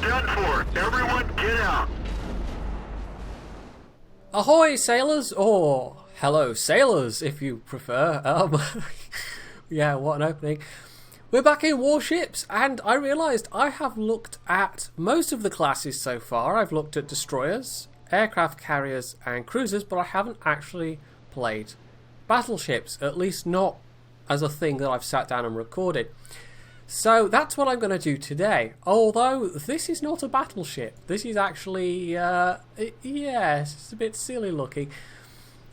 done for. Everyone get out. Ahoy, sailors, or hello, sailors, if you prefer. Yeah, what an opening. We're back in Warships, and I realised I have looked at most of the classes so far. I've looked at destroyers, aircraft carriers, and cruisers, but I haven't actually played battleships, at least not as a thing that I've sat down and recorded. So that's what I'm going to do today. Although this is not a battleship. This is actually, it's a bit silly looking.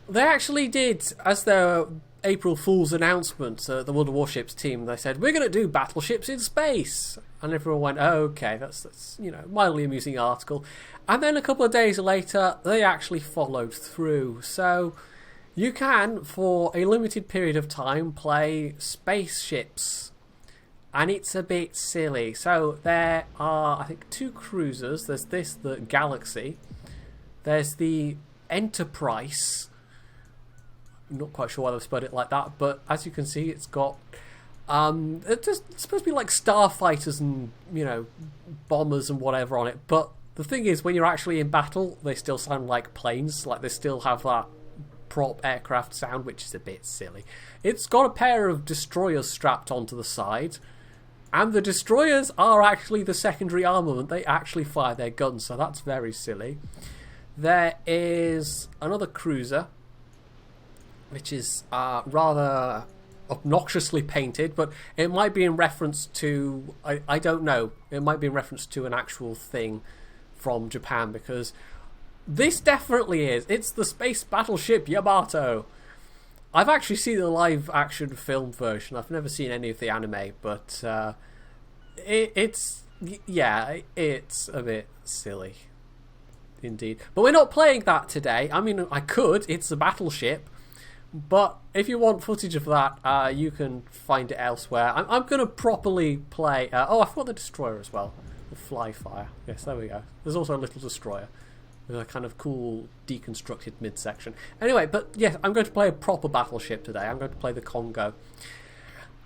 They actually did, as their April Fool's announcement, the World of Warships team, they said, we're going to do battleships in space. And everyone went, oh, okay, that's mildly amusing article. And then a couple of days later, they actually followed through. So you can, for a limited period of time, play spaceships. And it's a bit silly. So there are, I think, 2 cruisers. There's the Galaxy. There's the Enterprise. I'm not quite sure why they've spelled it like that, but as you can see, it's got it's supposed to be like starfighters and bombers and whatever on it. But the thing is, when you're actually in battle, they still sound like planes. Like they still have that prop aircraft sound, which is a bit silly. It's got a pair of destroyers strapped onto the side. And the destroyers are actually the secondary armament. They actually fire their guns, so that's very silly. There is another cruiser, which is rather obnoxiously painted, but it might be in reference to, I don't know, it might be in reference to an actual thing from Japan, because this definitely is. It's the space battleship Yamato. I've actually seen the live action film version. I've never seen any of the anime, but it's a bit silly indeed. But we're not playing that today. I mean, I could. It's a battleship. But if you want footage of that, you can find it elsewhere. I'm going to properly play... I forgot the destroyer as well. The Flyfire. Yes, there we go. There's also a little destroyer. With a kind of cool deconstructed midsection. Anyway, but yes, I'm going to play a proper battleship today. I'm going to play the Congo.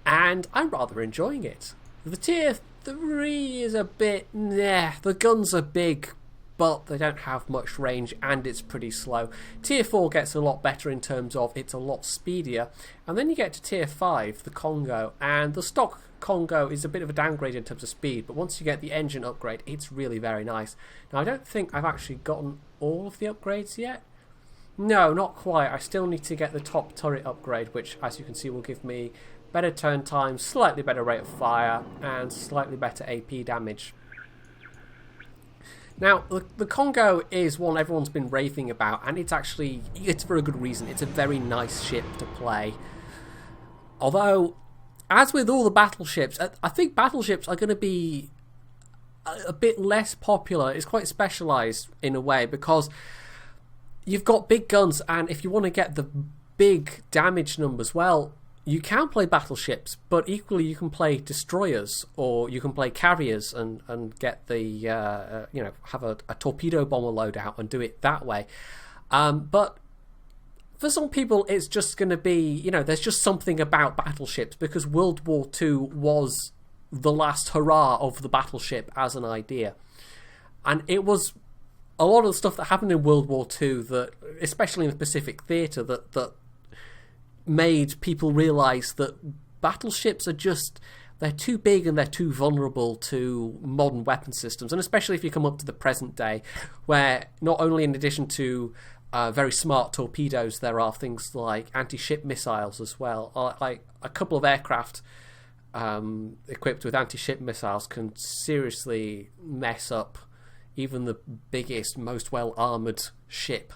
And I'm rather enjoying it. The Tier 3 is a bit... The guns are big, but they don't have much range, and it's pretty slow. Tier 4 gets a lot better in terms of it's a lot speedier. And then you get to Tier 5, the Congo, and the stock Congo is a bit of a downgrade in terms of speed, but once you get the engine upgrade, it's really very nice. Now, I don't think I've actually gotten all of the upgrades yet. No, not quite. I still need to get the top turret upgrade, which, as you can see, will give me better turn time, slightly better rate of fire, and slightly better AP damage. Now, the Congo is one everyone's been raving about, and it's for a good reason. It's a very nice ship to play. Although, as with all the battleships, I think battleships are going to be a bit less popular. It's quite specialised in a way, because you've got big guns, and if you want to get the big damage numbers, well, you can play battleships, but equally you can play destroyers, or you can play carriers and get the have a torpedo bomber loadout and do it that way. But for some people, it's just going to be, there's just something about battleships, because World War II was the last hurrah of the battleship as an idea. And it was a lot of the stuff that happened in World War II, that, especially in the Pacific theatre, that made people realise that battleships are they're too big and they're too vulnerable to modern weapon systems. And especially if you come up to the present day, where not only in addition to very smart torpedoes, there are things like anti-ship missiles as well. Like a couple of aircraft equipped with anti-ship missiles can seriously mess up even the biggest, most well-armoured ship.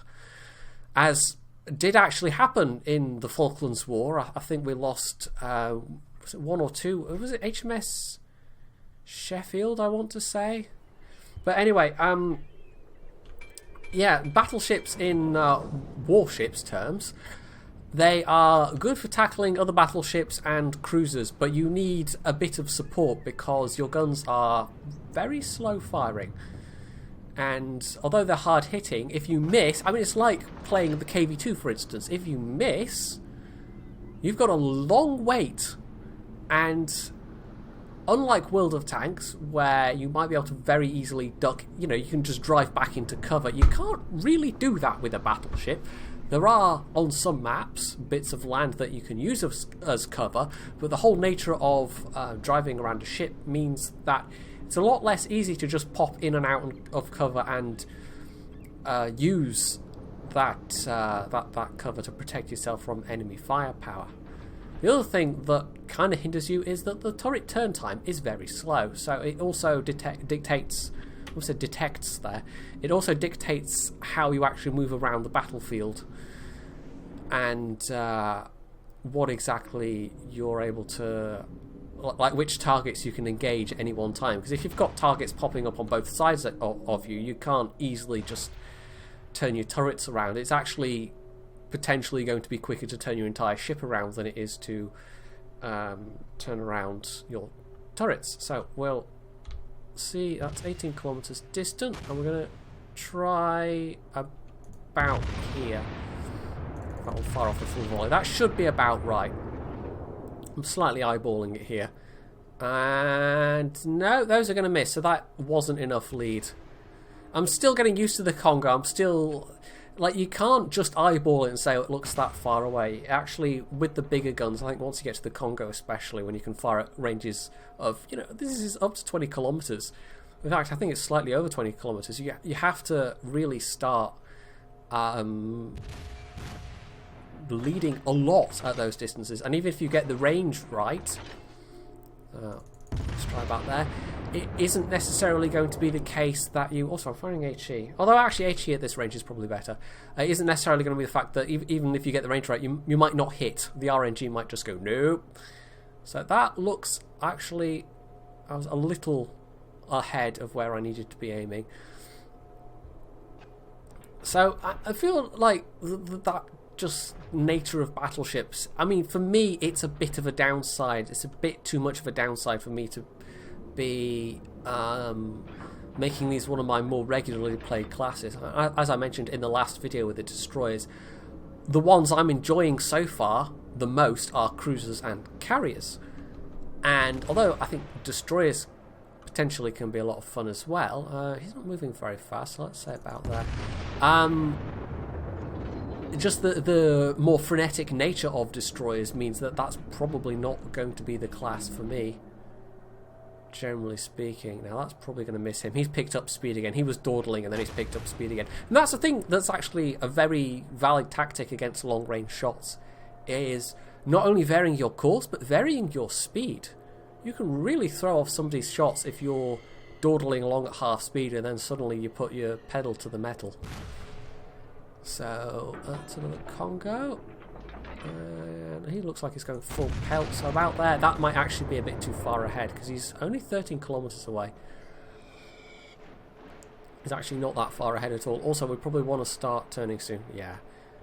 As did actually happen in the Falklands War. I think we lost was it 1 or 2? Was it HMS Sheffield, I want to say? But anyway, battleships in warships terms, they are good for tackling other battleships and cruisers, but you need a bit of support because your guns are very slow firing. And although they're hard hitting, if you miss, I mean, it's like playing the KV-2, for instance. If you miss, you've got a long wait, and unlike World of Tanks, where you might be able to very easily duck, you can just drive back into cover, you can't really do that with a battleship. There are, on some maps, bits of land that you can use as cover, but the whole nature of driving around a ship means that it's a lot less easy to just pop in and out of cover and use that cover to protect yourself from enemy firepower. The other thing that kind of hinders you is that the turret turn time is very slow, so it also dictates. I said detects there. It also dictates how you actually move around the battlefield and what exactly you're able to, like which targets you can engage at any one time. Because if you've got targets popping up on both sides of you, you can't easily just turn your turrets around. It's actually potentially going to be quicker to turn your entire ship around than it is to turn around your turrets. So we'll see, that's 18 kilometers distant, and we're going to try about here. That will fire off the full volley. That should be about right. I'm slightly eyeballing it here. And no, those are going to miss, so that wasn't enough lead. I'm still getting used to the Congo. I'm still... Like, you can't just eyeball it and say, oh, it looks that far away. Actually, with the bigger guns, I think once you get to the Congo especially, when you can fire at ranges of, this is up to 20 kilometers. In fact, I think it's slightly over 20 kilometers. You have to really start leading a lot at those distances. And even if you get the range right, let's try about there, it isn't necessarily going to be the case that you... Also, I'm firing HE. Although, actually, HE at this range is probably better. It isn't necessarily going to be the fact that even if you get the range right, you might not hit. The RNG might just go, nope. So that looks... Actually, I was a little ahead of where I needed to be aiming. So, I feel like that just nature of battleships... I mean, for me, it's a bit of a downside. It's a bit too much of a downside for me to be making these one of my more regularly played classes. As I mentioned in the last video with the destroyers, the ones I'm enjoying so far the most are cruisers and carriers. And although I think destroyers potentially can be a lot of fun as well, he's not moving very fast, so let's say about that. Just the more frenetic nature of destroyers means that that's probably not going to be the class for me, generally speaking. Now that's probably going to miss him. He's picked up speed again. He was dawdling and then he's picked up speed again. And that's the thing that's actually a very valid tactic against long range shots, is not only varying your course but varying your speed. You can really throw off somebody's shots if you're dawdling along at half speed and then suddenly you put your pedal to the metal. So that's another Congo. And he looks like he's going full pelt, so about there. That might actually be a bit too far ahead because he's only 13 kilometers away. He's actually not that far ahead at all. Also, we probably want to start turning soon. Yeah.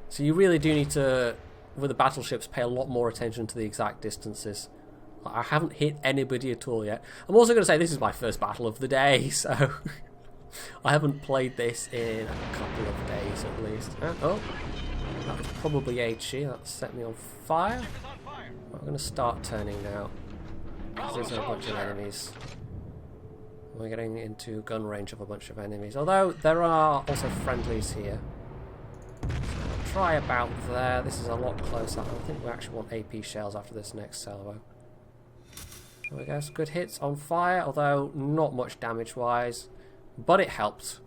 So you really do need to, with the battleships, pay a lot more attention to the exact distances. I haven't hit anybody at all yet. I'm also going to say this is my first battle of the day, so I haven't played this in a couple of days at least. Oh. That was probably HE, that set me on fire. I'm going to start turning now. There's a bunch of enemies. We're getting into gun range of a bunch of enemies. Although there are also friendlies here. So I'll try about there. This is a lot closer. I think we actually want AP shells after this next salvo. There we go, some good hits on fire, although not much damage wise. But it helped.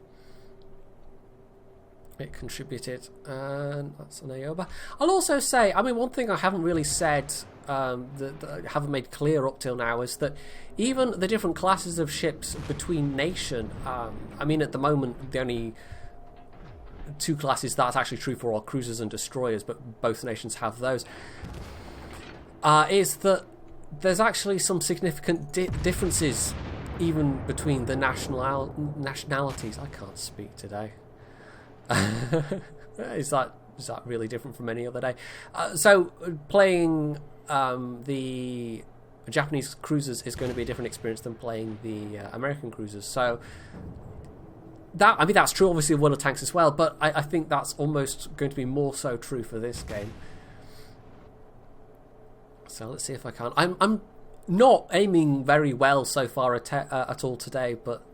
It contributed, and that's an Aoba. I'll also say, I mean, one thing I haven't really said, that I haven't made clear up till now, is that even the different classes of ships between nation, I mean, at the moment, the only two classes that's actually true for are cruisers and destroyers, but both nations have those, is that there's actually some significant differences even between the nationalities. I can't speak today. Is that really different from any other day? So playing the Japanese cruisers is going to be a different experience than playing the American cruisers. So that's true obviously of World of Tanks as well, but I think that's almost going to be more so true for this game. So let's see if I can. I'm not aiming very well so far at all today, but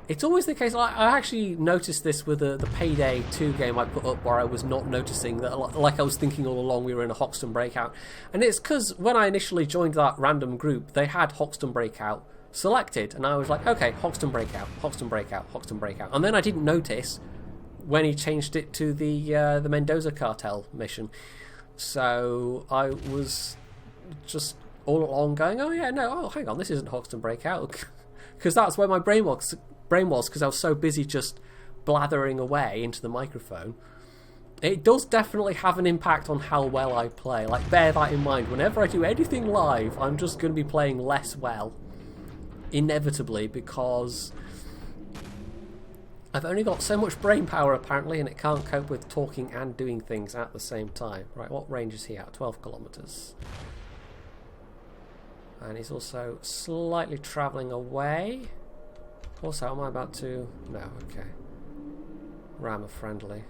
it's always the case. I actually noticed this with the Payday 2 game I put up, where I was not noticing that, like I was thinking all along we were in a Hoxton Breakout. And it's because when I initially joined that random group, they had Hoxton Breakout selected, and I was like, okay, Hoxton Breakout, Hoxton Breakout, Hoxton Breakout. And then I didn't notice when he changed it to the Mendoza Cartel mission. So I was just all along going, oh yeah, no, oh hang on, this isn't Hoxton Breakout. Because that's where my brain was, because I was so busy just blathering away into the microphone. It does definitely have an impact on how well I play. Like, bear that in mind. Whenever I do anything live, I'm just going to be playing less well. Inevitably, because I've only got so much brain power, apparently, and it can't cope with talking and doing things at the same time. Right, what range is he at? 12 kilometres. And he's also slightly travelling away. Also, am I about to... No, okay. Rammer friendly.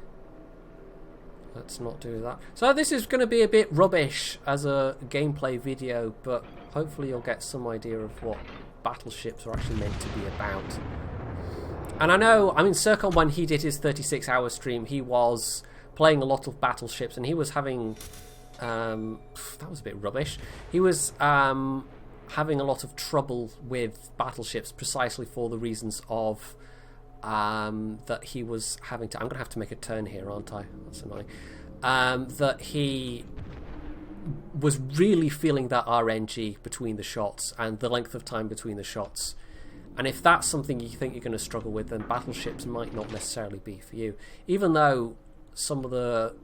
Let's not do that. So this is going to be a bit rubbish as a gameplay video, but hopefully you'll get some idea of what battleships are actually meant to be about. And I know, I mean, Circon, when he did his 36-hour stream, he was playing a lot of battleships, and he was having... that was a bit rubbish. He was... having a lot of trouble with battleships precisely for the reasons of that he was having to... I'm going to have to make a turn here, aren't I? That's annoying. That he was really feeling that RNG between the shots and the length of time between the shots. And if that's something you think you're going to struggle with, then battleships might not necessarily be for you. Even though some of the...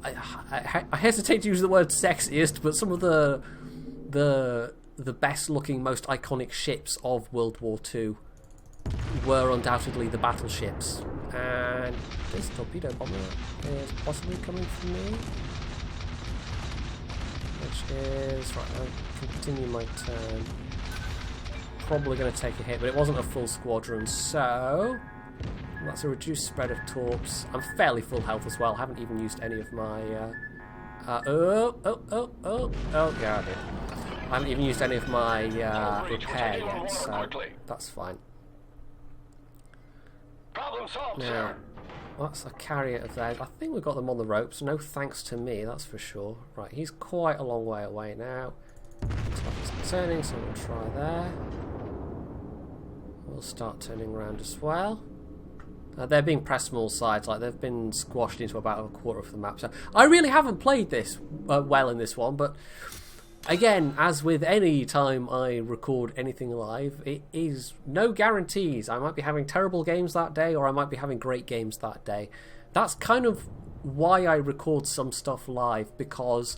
I hesitate to use the word sexiest, but some of the best looking, most iconic ships of World War II were undoubtedly the battleships. And this torpedo bomber is possibly coming from me, which is... Right, I'll continue my turn. Probably going to take a hit, but it wasn't a full squadron, so that's a reduced spread of torps. I'm fairly full health as well. Haven't even used any of my yeah, I did. I haven't even used any of my repair yet, so that's fine. Now, that's a carrier of theirs. I think we've got them on the ropes. No thanks to me, that's for sure. Right, he's quite a long way away now. He's turning, so we'll try there. We'll start turning around as well. They're being pressed from all sides, like they've been squashed into about a quarter of the map. So I really haven't played this well in this one, but again, as with any time I record anything live, it is no guarantees. I might be having terrible games that day, or I might be having great games that day. That's kind of why I record some stuff live, because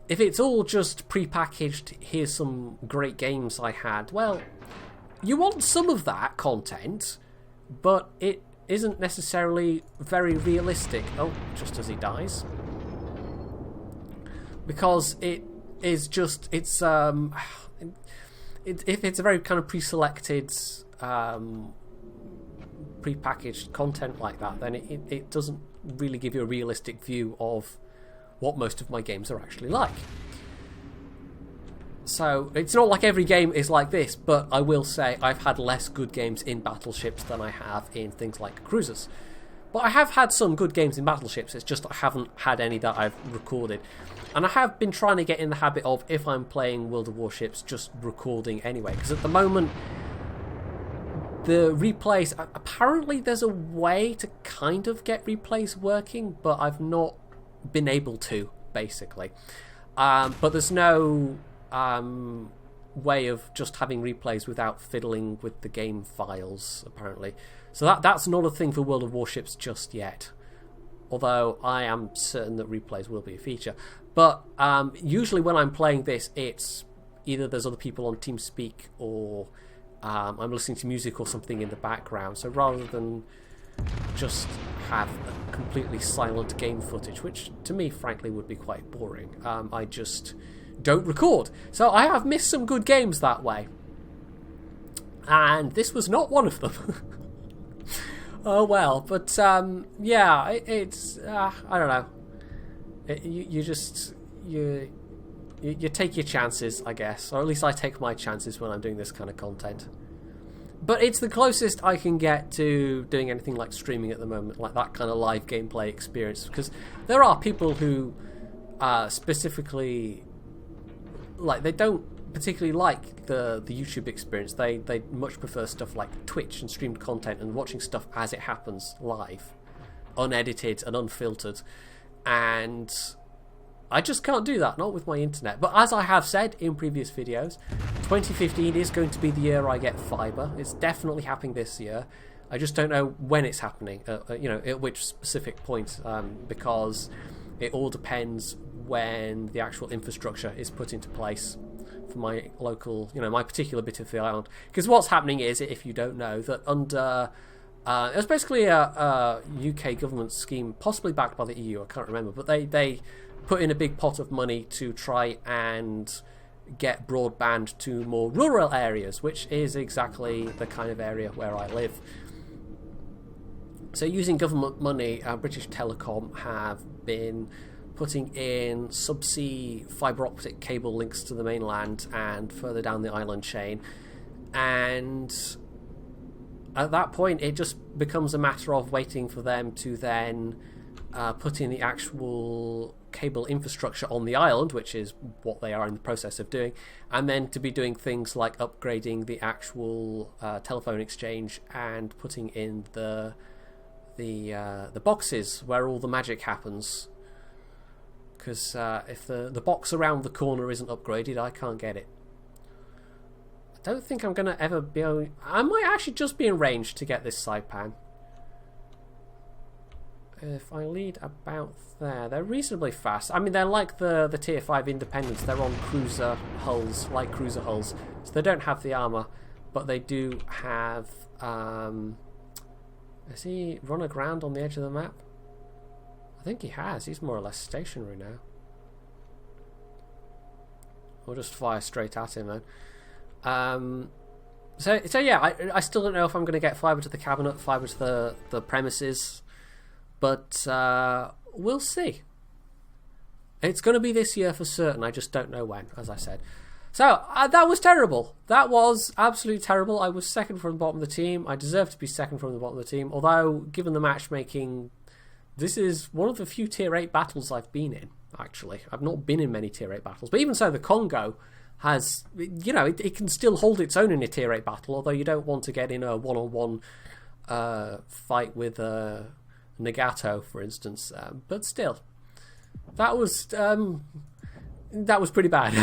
if it's all just pre-packaged, here's some great games I had, well, you want some of that content, but it isn't necessarily very realistic. Oh, just as he dies. Because it is just, it's if it's a very kind of pre-selected, pre-packaged content like that, then it doesn't really give you a realistic view of what most of my games are actually like. So it's not like every game is like this, but I will say I've had less good games in battleships than I have in things like cruisers. But I have had some good games in battleships, it's just I haven't had any that I've recorded. And I have been trying to get in the habit of, if I'm playing World of Warships, just recording anyway. Because at the moment, the replays... Apparently there's a way to kind of get replays working, but I've not been able to, basically. But there's no way of just having replays without fiddling with the game files, apparently. So that's not a thing for World of Warships just yet. Although I am certain that replays will be a feature. But usually when I'm playing this, it's either there's other people on TeamSpeak, or I'm listening to music or something in the background. So rather than just have a completely silent game footage, which to me frankly would be quite boring, I just don't record. So I have missed some good games that way, and this was not one of them. Oh well, but yeah, it's I don't know. You you take your chances, I guess, or at least I take my chances when I'm doing this kind of content. But it's the closest I can get to doing anything like streaming at the moment, like that kind of live gameplay experience, because there are people who specifically, like, they don't particularly like the YouTube experience. They much prefer stuff like Twitch and streamed content and watching stuff as it happens live, unedited and unfiltered, and I just can't do that, not with my internet. But as I have said in previous videos, 2015 is going to be the year I get fibre. It's definitely happening this year. I just don't know when it's happening, you know, at which specific point, because it all depends when the actual infrastructure is put into place for my local, you know, my particular bit of the island. Because what's happening is, if you don't know, that under it was basically a UK government scheme, possibly backed by the EU, I can't remember, but they put in a big pot of money to try and get broadband to more rural areas, which is exactly the kind of area where I live. So using government money, British Telecom have been putting in subsea fibre optic cable links to the mainland and further down the island chain, and at that point it just becomes a matter of waiting for them to then put in the actual cable infrastructure on the island, which is what they are in the process of doing, and then to be doing things like upgrading the actual telephone exchange and putting in the boxes where all the magic happens. Because if the box around the corner isn't upgraded, I can't get it. I don't think I'm going to ever be able... I might actually just be in range to get this saipan. If I lead about there, they're reasonably fast. I mean, they're like the Tier 5 Independents. They're on cruiser hulls, light cruiser hulls. So they don't have the armour, but they do have... has he run aground on the edge of the map? I think he has. He's more or less stationary now. We'll just fire straight at him then. So yeah, I still don't know if I'm going to get fibre to the cabinet, fibre to the premises, but we'll see. It's going to be this year for certain. I just don't know when, as I said. So that was terrible. That was absolutely terrible. I was second from the bottom of the team. I deserve to be second from the bottom of the team, although given the matchmaking, this is one of the few Tier 8 battles I've been in, actually. I've not been in many Tier 8 battles. But even so, the Congo has, you know, it can still hold its own in a Tier 8 battle, although you don't want to get in a one-on-one fight with Nagato, for instance. But still, that was pretty bad.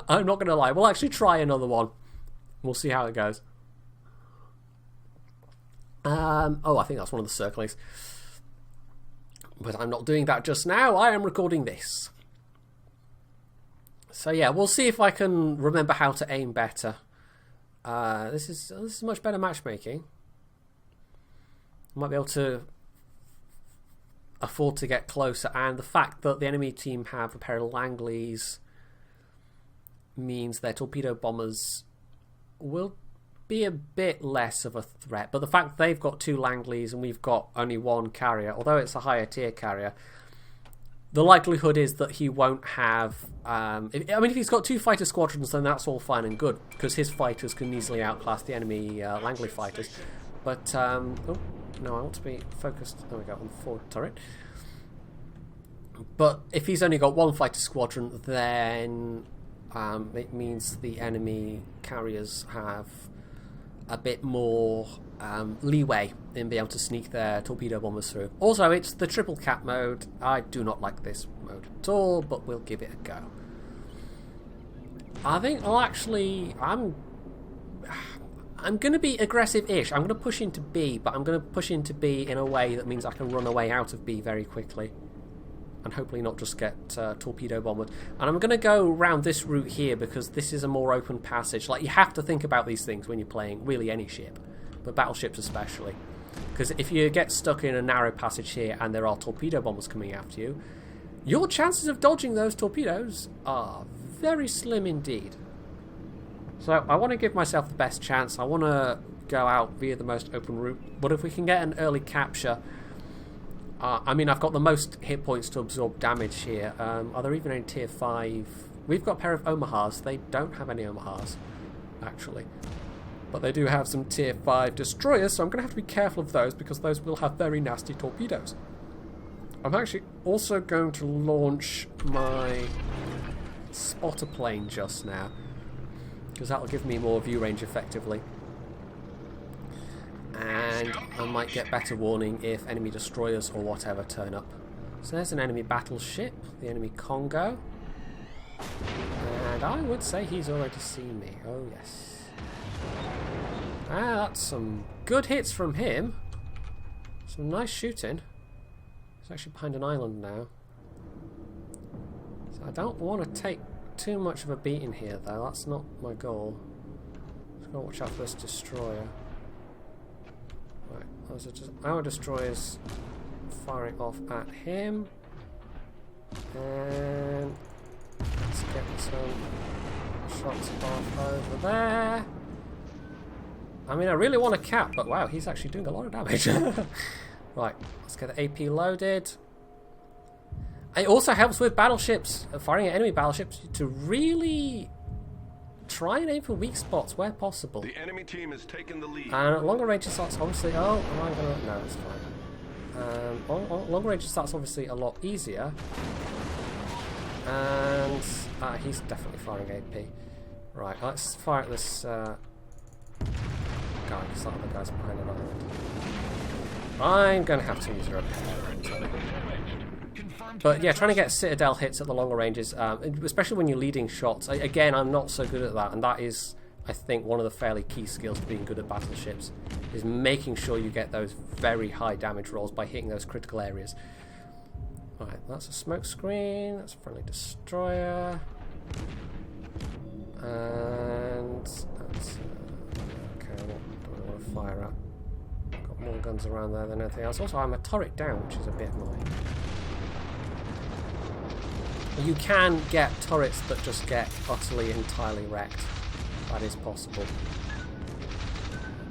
I'm not going to lie. We'll actually try another one. We'll see how it goes. Oh, I think that's one of the circlings. But I'm not doing that just now. I am recording this. So yeah, we'll see if I can remember how to aim better. This is much better matchmaking. I might be able to afford to get closer, and the fact that the enemy team have a pair of Langleys means their torpedo bombers will be a bit less of a threat. But the fact that they've got 2 Langleys and we've got only 1 carrier, although it's a higher tier carrier, the likelihood is that he won't have... if he's got 2 fighter squadrons, then that's all fine and good, because his fighters can easily outclass the enemy Langley fighters. But, oh, no, I want to be focused... There we go, on the forward turret. But if he's only got 1 fighter squadron, then it means the enemy carriers have a bit more leeway in being able to sneak their torpedo bombers through. Also, it's the triple cap mode. I do not like this mode at all, but we'll give it a go. I think I'm going to be aggressive-ish. I'm going to push into B, but I'm going to push into B in a way that means I can run away out of B very quickly. And hopefully not just get torpedo bombed. And I'm going to go around this route here because this is a more open passage. Like, you have to think about these things when you're playing really any ship, but battleships especially. Because if you get stuck in a narrow passage here and there are torpedo bombers coming after you, your chances of dodging those torpedoes are very slim indeed. So I want to give myself the best chance. I want to go out via the most open route. But if we can get an early capture... I've got the most hit points to absorb damage here. Are there even any tier 5 We've got a pair of Omahas. They don't have any Omahas, actually. But they do have some tier 5 destroyers, so I'm going to have to be careful of those because those will have very nasty torpedoes. I'm actually also going to launch my spotter plane just now, because that'll give me more view range effectively. And I might get better warning if enemy destroyers or whatever turn up. So there's an enemy battleship, the enemy Congo. And I would say he's already seen me. Oh yes. Ah, that's some good hits from him. Some nice shooting. He's actually behind an island now. So I don't want to take too much of a beating here though. That's not my goal. Just gotta watch out for this destroyer. Right, those are just our destroyers firing off at him. And let's get some shots off over there. I mean, I really want a cap, but wow, he's actually doing a lot of damage. Right, let's get the AP loaded. It also helps with battleships, firing at enemy battleships, to really try and aim for weak spots where possible. The enemy team has taken the lead. And at longer range starts obviously. Oh, am I gonna? No, it's fine. Longer range starts obviously a lot easier. And he's definitely firing AP. Right, let's fire at this guy, because that other guy's behind an island. I'm going to have to use a repair. But yeah, trying to get citadel hits at the longer ranges, especially when you're leading shots. Again, I'm not so good at that, and that is, I think, one of the fairly key skills to being good at battleships, is making sure you get those very high damage rolls by hitting those critical areas. Right, that's a smoke screen, that's a friendly destroyer. And that's okay, what do I want to fire at? Got more guns around there than anything else. Also, I'm a turret down, which is a bit annoying. You can get turrets that just get utterly, entirely wrecked. That is possible.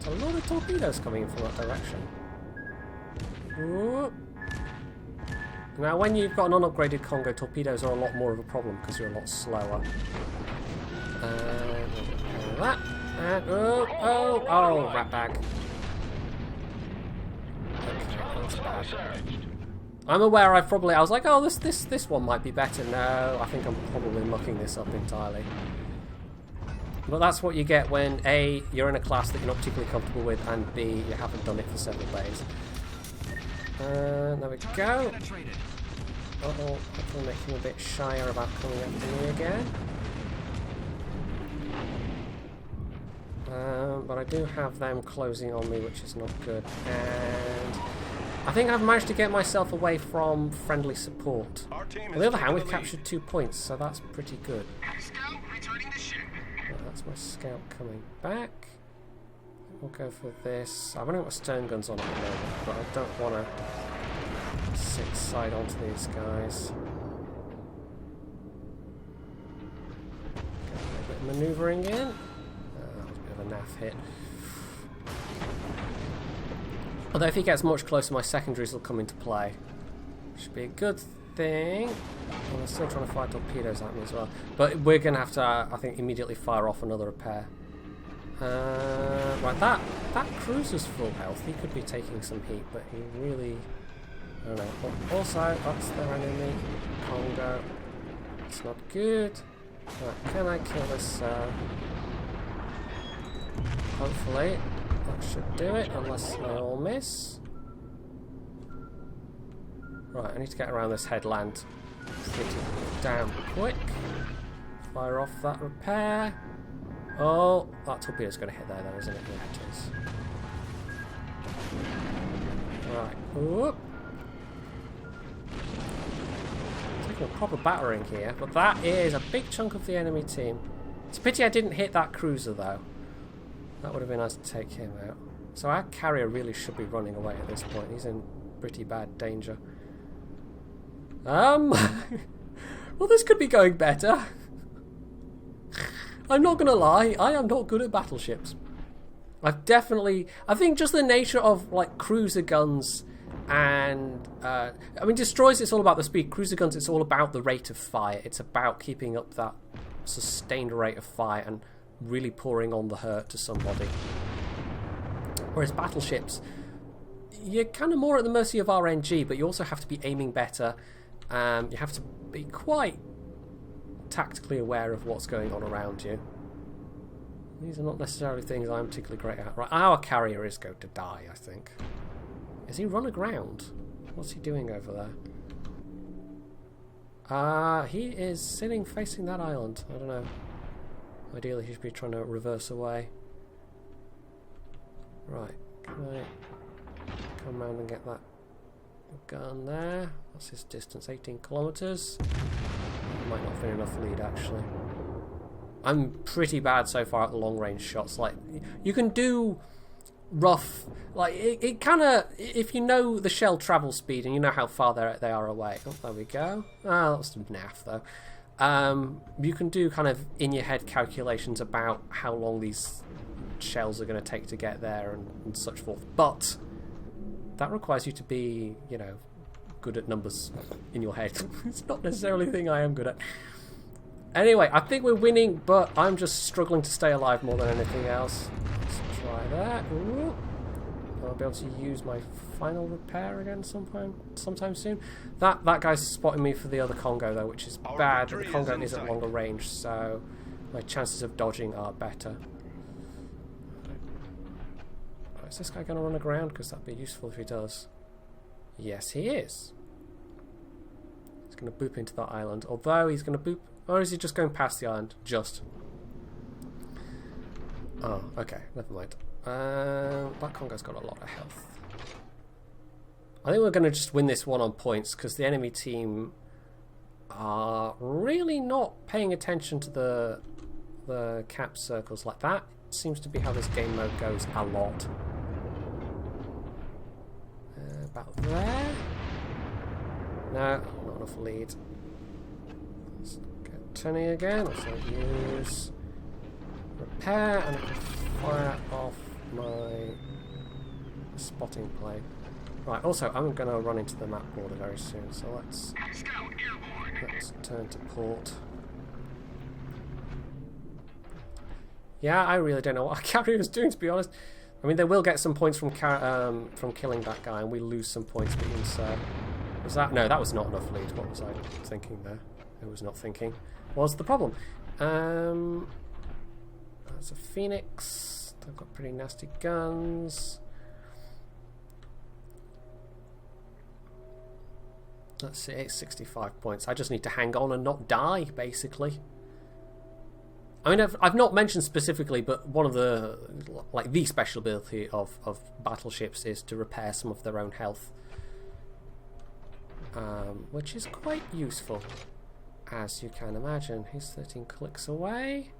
There's a lot of torpedoes coming in from that direction. Whoop. Now, when you've got an unupgraded Congo, torpedoes are a lot more of a problem because you're a lot slower. That. And oh, rat bag. Okay, that's bad. I'm aware I was like, oh, this one might be better. No, I think I'm probably mucking this up entirely. But that's what you get when A, you're in a class that you're not particularly comfortable with, and B, you haven't done it for several days. There we go. Uh-oh, that will make him a bit shyer about coming after me again. But I do have them closing on me, which is not good. And I think I've managed to get myself away from friendly support. On the other hand, we've captured 2 points, so that's pretty good. Right, that's my scout coming back. We'll go for this. I've only got stern guns on at the moment, but I don't want to sit side onto these guys. Get a bit of manoeuvring in. A bit of a naff hit. Although if he gets much closer, my secondaries will come into play. Should be a good thing. And they're still trying to fire torpedoes at me as well. But we're going to have to, I think, immediately fire off another repair. Right, that cruiser's full health. He could be taking some heat, but he really... I don't know. But also, that's their enemy. Congo. It's not good. Right, can I kill this? Hopefully. That should do it, unless they all miss. Right, I need to get around this headland pretty damn quick. Fire off that repair. Oh, that torpedo's going to hit there though, isn't it? Yeah, it is. Right, whoop. Taking a proper battering here, but that is a big chunk of the enemy team. It's a pity I didn't hit that cruiser though. That would have been nice to take him out. So our carrier really should be running away at this point. He's in pretty bad danger. Well, this could be going better. I'm not gonna lie, I am not good at battleships. I think just the nature of like cruiser guns And I mean, destroys, it's all about the speed. Cruiser guns, it's all about the rate of fire. It's about keeping up that sustained rate of fire and really pouring on the hurt to somebody. Whereas battleships, you're kind of more at the mercy of RNG, but you also have to be aiming better. You have to be quite tactically aware of what's going on around you. These are not necessarily things I'm particularly great at. Right, our carrier is going to die, I think. Has he run aground? What's he doing over there? He is sitting facing that island. I don't know. Ideally, he should be trying to reverse away. Right, can I come around and get that gun there? What's his distance? 18 kilometers. Might not have been enough lead, actually. I'm pretty bad so far at the long range shots. Like, you can do rough, like it kind of, if you know the shell travel speed and you know how far they are away. Oh, there we go. Ah, that's naff though. You can do kind of in your head calculations about how long these shells are going to take to get there and such forth. But that requires you to be, you know, good at numbers in your head. It's not necessarily a thing I am good at. Anyway, I think we're winning, but I'm just struggling to stay alive more than anything else. Let's try that. Ooh. I'll be able to use my final repair again sometime soon. That guy's spotting me for the other Congo though, which is bad. The Congo is at longer range, so my chances of dodging are better. Is this guy going to run aground? Because that'd be useful if he does. Yes, he is. He's going to boop into that island. Although he's going to boop... Or is he just going past the island? Just. Oh, okay. Never mind. Black Congo's got a lot of health. I think we're going to just win this one on points because the enemy team are really not paying attention to the cap circles like that. Seems to be how this game mode goes a lot. About there. No, not enough lead. Let's get turning again. Let's use repair and I can fire off my spotting plane. Right, also I'm going to run into the map border very soon, so let's turn to port. Yeah, I really don't know what our carrier is doing, to be honest. I mean, they will get some points from killing that guy, and we lose some points being so. Was that? No, that was not enough lead. What was I thinking there? I was not thinking. What's the problem? That's a Phoenix. They've got pretty nasty guns. Let's see, it's 65 points. I just need to hang on and not die, basically. I mean, I've not mentioned specifically, but one of the, like, the special ability of battleships is to repair some of their own health. Which is quite useful, as you can imagine. He's 13 clicks away.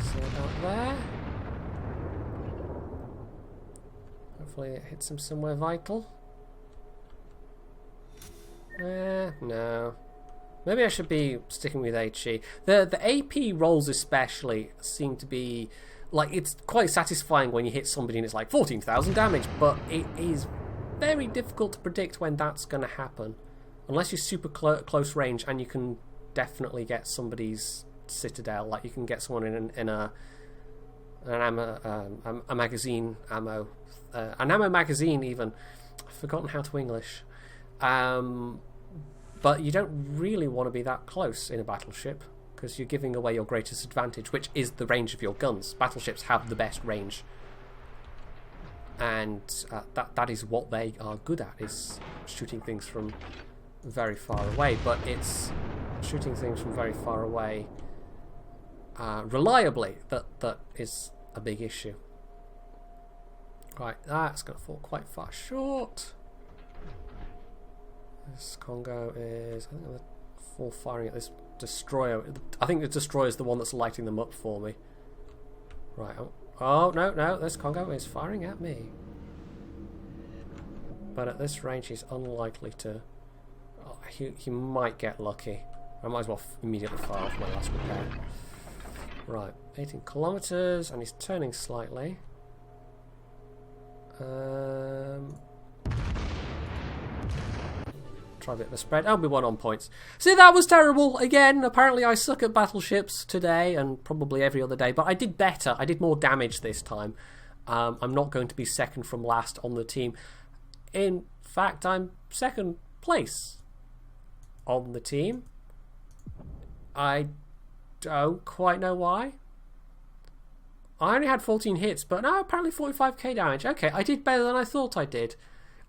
See about there. Hopefully it hits him somewhere vital. No. Maybe I should be sticking with HE. The AP rolls especially seem to be... Like, it's quite satisfying when you hit somebody and it's like 14,000 damage, but it is very difficult to predict when that's going to happen. Unless you're super close range and you can definitely get somebody's citadel. Like, you can get someone in a magazine ammo. An ammo magazine, even. I've forgotten how to English. But you don't really want to be that close in a battleship because you're giving away your greatest advantage, which is the range of your guns. Battleships have the best range, and that is what they are good at, is shooting things from very far away. But it's shooting things from very far away reliably that is a big issue. Right, that's going to fall quite far short. This Congo is... I think they're full firing at this destroyer. I think the destroyer is the one that's lighting them up for me. Right. Oh no, this Congo is firing at me. But at this range, he's unlikely to... Oh, he might get lucky. I might as well immediately fire off my last repair. Right. 18 kilometers, and he's turning slightly. try a bit of a spread. Oh, we won on points. See, that was terrible. Again, apparently I suck at battleships today and probably every other day, but I did better. I did more damage this time. I'm not going to be second from last on the team. In fact, I'm second place on the team. I don't quite know why. I only had 14 hits, but no, apparently 45k damage. Okay, I did better than I thought I did.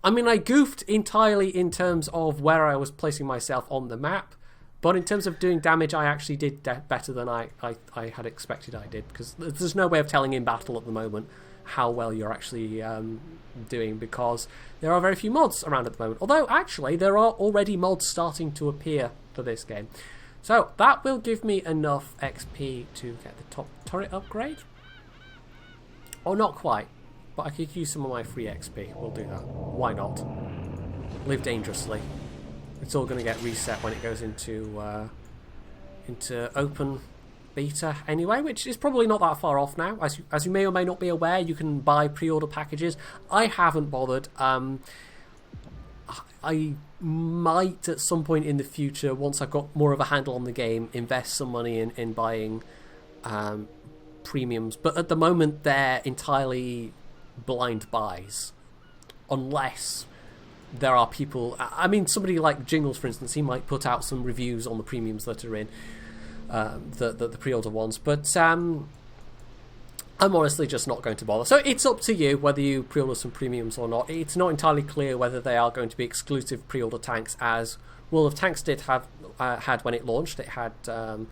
I mean, I goofed entirely in terms of where I was placing myself on the map, but in terms of doing damage, I actually did better than I had expected I did, because there's no way of telling in battle at the moment how well you're actually doing, because there are very few mods around at the moment. Although, actually, there are already mods starting to appear for this game. So, that will give me enough XP to get the top turret upgrade. Or not quite. But I could use some of my free XP. We'll do that. Why not? Live dangerously. It's all going to get reset when it goes into open beta anyway, which is probably not that far off now. As you may or may not be aware, you can buy pre-order packages. I haven't bothered. I might at some point in the future, once I've got more of a handle on the game, invest some money in buying premiums. But at the moment, they're entirely blind buys, unless there are people. I mean, somebody like Jingles, for instance, he might put out some reviews on the premiums that are in the pre-order ones, but I'm honestly just not going to bother. So it's up to you whether you pre-order some premiums or not. It's not entirely clear whether they are going to be exclusive pre-order tanks, as World of Tanks did have had when it launched. It had a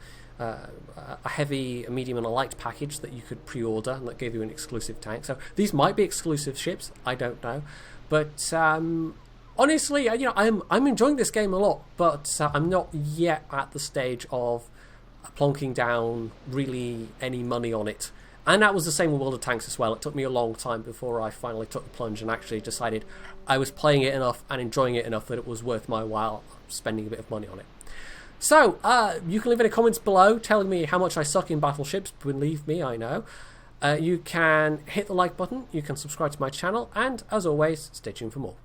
heavy, a medium and a light package that you could pre-order, and that gave you an exclusive tank. So these might be exclusive ships, I don't know, but honestly, you know, I'm enjoying this game a lot, but I'm not yet at the stage of plonking down really any money on it. And that was the same with World of Tanks as well. It took me a long time before I finally took the plunge and actually decided I was playing it enough and enjoying it enough that it was worth my while spending a bit of money on it. So, you can leave any comments below telling me how much I suck in battleships. Believe me, I know. You can hit the like button, you can subscribe to my channel, and as always, stay tuned for more.